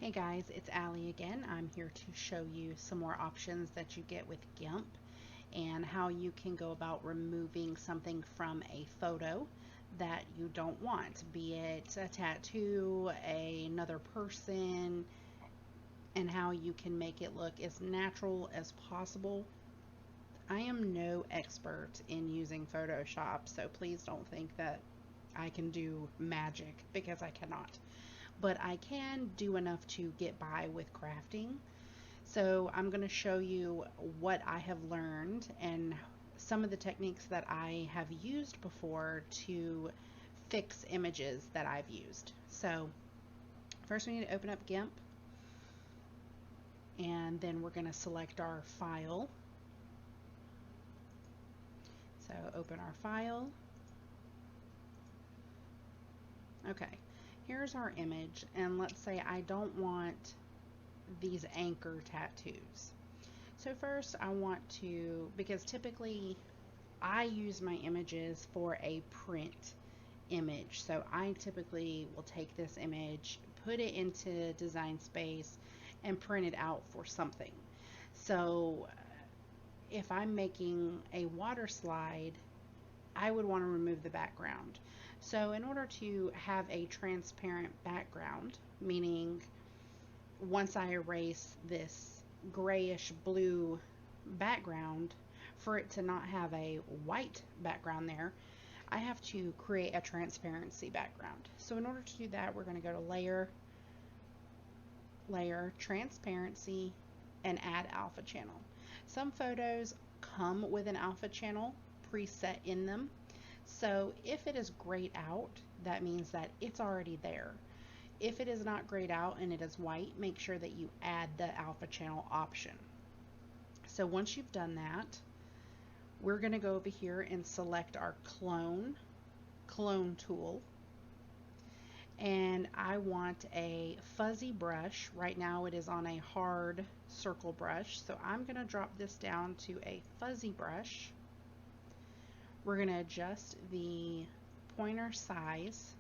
Hey guys, it's Allie again. I'm here to show you some more options that you get with Gimp and how you can go about removing something from a photo that you don't want, be it a tattoo, another person, and how you can make it look as natural as possible. I am no expert in using Photoshop, so please don't think that I can do magic because I cannot. But I can do enough to get by with crafting. So I'm going to show you what I have learned and some of the techniques that I have used before to fix images that I've used. So first we need to open up Gimp, and then we're going to select our file. So open our file. Okay, here's our image, and let's say I don't want these anchor tattoos. So first I want to, because typically I use my images for a print image. So I typically will take this image, put it into Design Space, and print it out for something. So if I'm making a water slide, I would want to remove the background. So in order to have a transparent background, meaning once I erase this grayish blue background, for it to not have a white background there, I have to create a transparency background. So in order to do that, we're going to go to Layer, Layer, Transparency, and add Alpha Channel. Some photos come with an alpha channel preset in them. So if it is grayed out, that means that it's already there. If it is not grayed out and it is white, make sure that you add the alpha channel option. So once you've done that, we're going to go over here and select our clone tool. And I want a fuzzy brush. Right now it is on a hard circle brush. So I'm going to drop this down to a fuzzy brush. We're going to adjust the pointer size.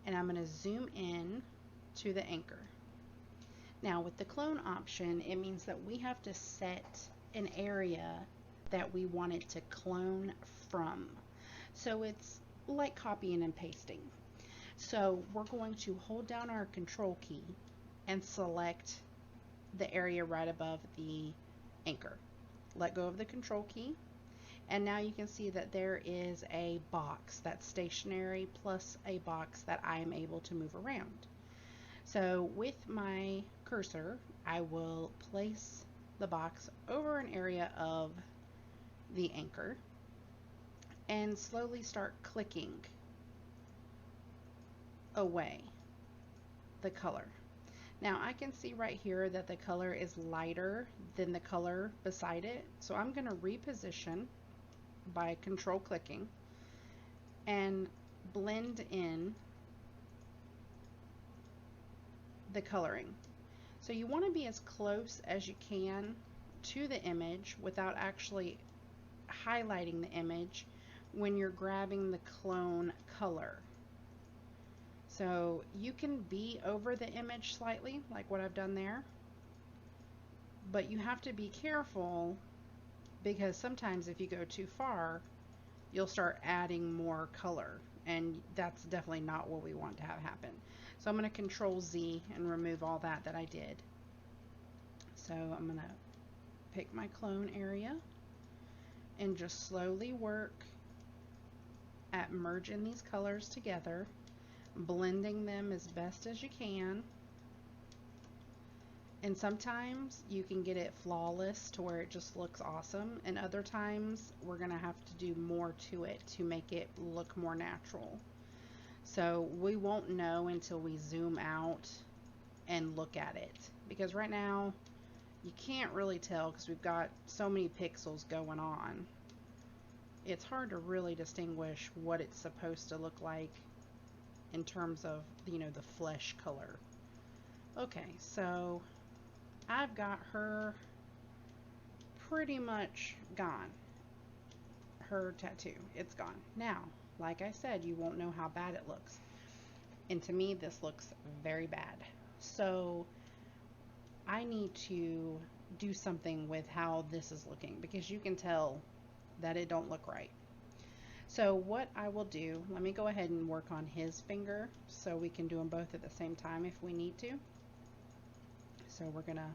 And I'm going to zoom in to the anchor. Now with the clone option, it means that we have to set an area that we want it to clone from. So it's like copying and pasting. So we're going to hold down our control key and select the area right above the anchor. Let go of the control key, and now you can see that there is a box that's stationary plus a box that I am able to move around. So with my cursor, I will place the box over an area of the anchor and slowly start clicking away the color. Now I can see right here that the color is lighter than the color beside it. So I'm going to reposition by control clicking and blend in the coloring. So you want to be as close as you can to the image without actually highlighting the image when you're grabbing the clone color. So you can be over the image slightly, like what I've done there, but you have to be careful because sometimes if you go too far, you'll start adding more color, and that's definitely not what we want to have happen. So I'm going to Control Z and remove all that I did. So I'm going to pick my clone area and just slowly work at merging these colors together, blending them as best as you can. And sometimes you can get it flawless to where it just looks awesome, and other times we're going to have to do more to it to make it look more natural. So we won't know until we zoom out and look at it, because right now you can't really tell because we've got so many pixels going on. It's hard to really distinguish what it's supposed to look like in terms of, you know, the flesh color. Okay, so I've got her pretty much gone. Her tattoo, it's gone. Now, like I said, you won't know how bad it looks. And to me, this looks very bad. So I need to do something with how this is looking because you can tell that it don't look right. So what I will do, let me go ahead and work on his finger so we can do them both at the same time if we need to. So we're gonna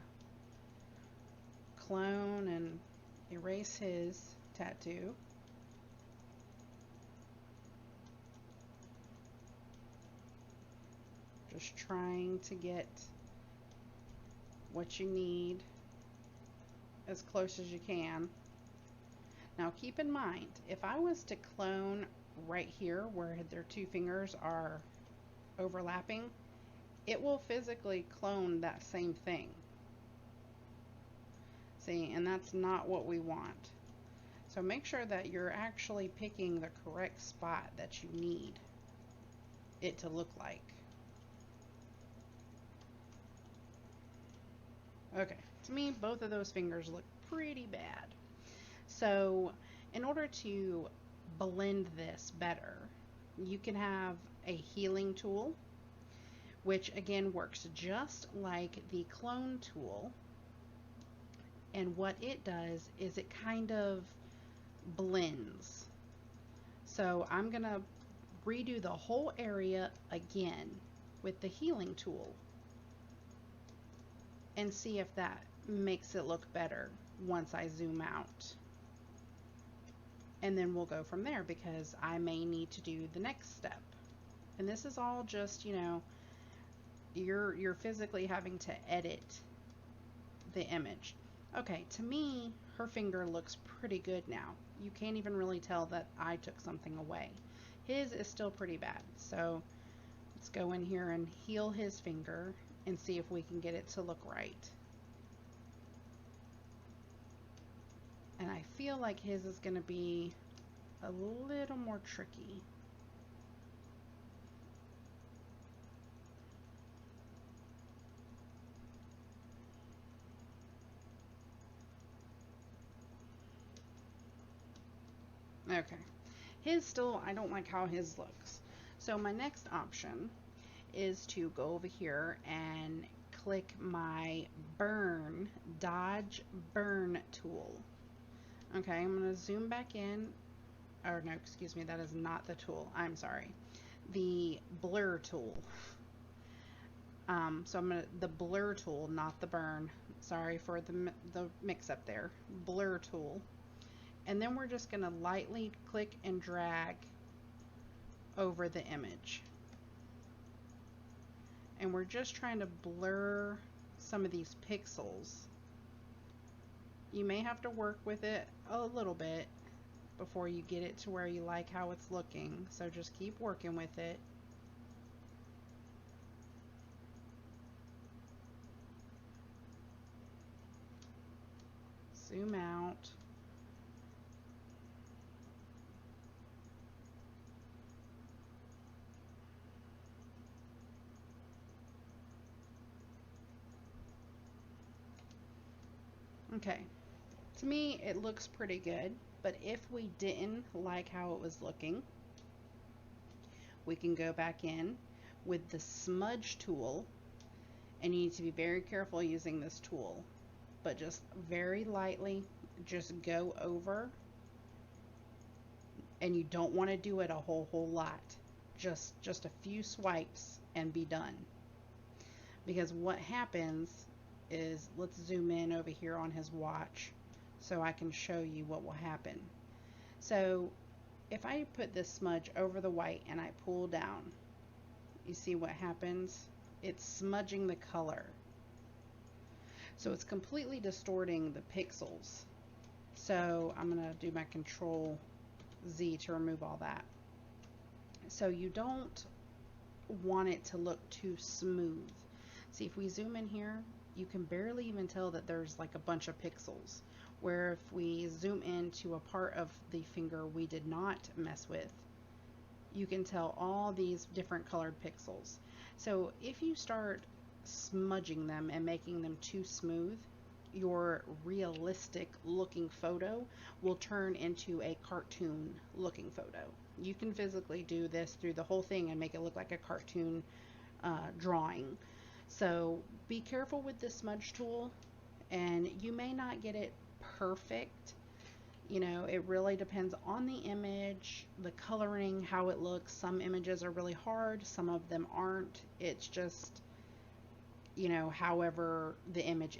clone and erase his tattoo. Just trying to get what you need as close as you can. Now keep in mind, if I was to clone right here where their two fingers are overlapping, it will physically clone that same thing. See, and that's not what we want. So make sure that you're actually picking the correct spot that you need it to look like. Okay, to me, both of those fingers look pretty bad. So in order to blend this better, you can have a healing tool, which again works just like the clone tool. And what it does is it kind of blends. So I'm going to redo the whole area again with the healing tool and see if that makes it look better once I zoom out. And then we'll go from there because I may need to do the next step. And this is all just, you know, you're physically having to edit the image. Okay, to me, her finger looks pretty good now. You can't even really tell that I took something away. His is still pretty bad. So let's go in here and heal his finger and see if we can get it to look right. And I feel like his is going to be a little more tricky. Okay, his still, I don't like how his looks. So my next option is to go over here and click my dodge burn tool. Okay, I'm going to zoom back in, or no, excuse me, that is not the tool, I'm sorry, the blur tool. So I'm going to, the blur tool, not the burn, sorry for the mix up there, blur tool. And then we're just going to lightly click and drag over the image. And we're just trying to blur some of these pixels. You may have to work with it a little bit before you get it to where you like how it's looking. So just keep working with it. Zoom out. Okay, to me it looks pretty good, but if we didn't like how it was looking, we can go back in with the smudge tool, and you need to be very careful using this tool, but just very lightly just go over, and you don't want to do it a whole lot, just a few swipes and be done. Because what happens is, let's zoom in over here on his watch so I can show you what will happen. So if I put this smudge over the white and I pull down, you see what happens? It's smudging the color. So it's completely distorting the pixels. So I'm going to do my Control Z to remove all that. So you don't want it to look too smooth. See, if we zoom in here, you can barely even tell that there's like a bunch of pixels, where if we zoom into a part of the finger we did not mess with, you can tell all these different colored pixels. So if you start smudging them and making them too smooth, your realistic looking photo will turn into a cartoon looking photo. You can physically do this through the whole thing and make it look like a cartoon drawing. So be careful with the smudge tool, and you may not get it perfect. You know, it really depends on the image, the coloring, how it looks. Some images are really hard, some of them aren't. It's just, you know, however the image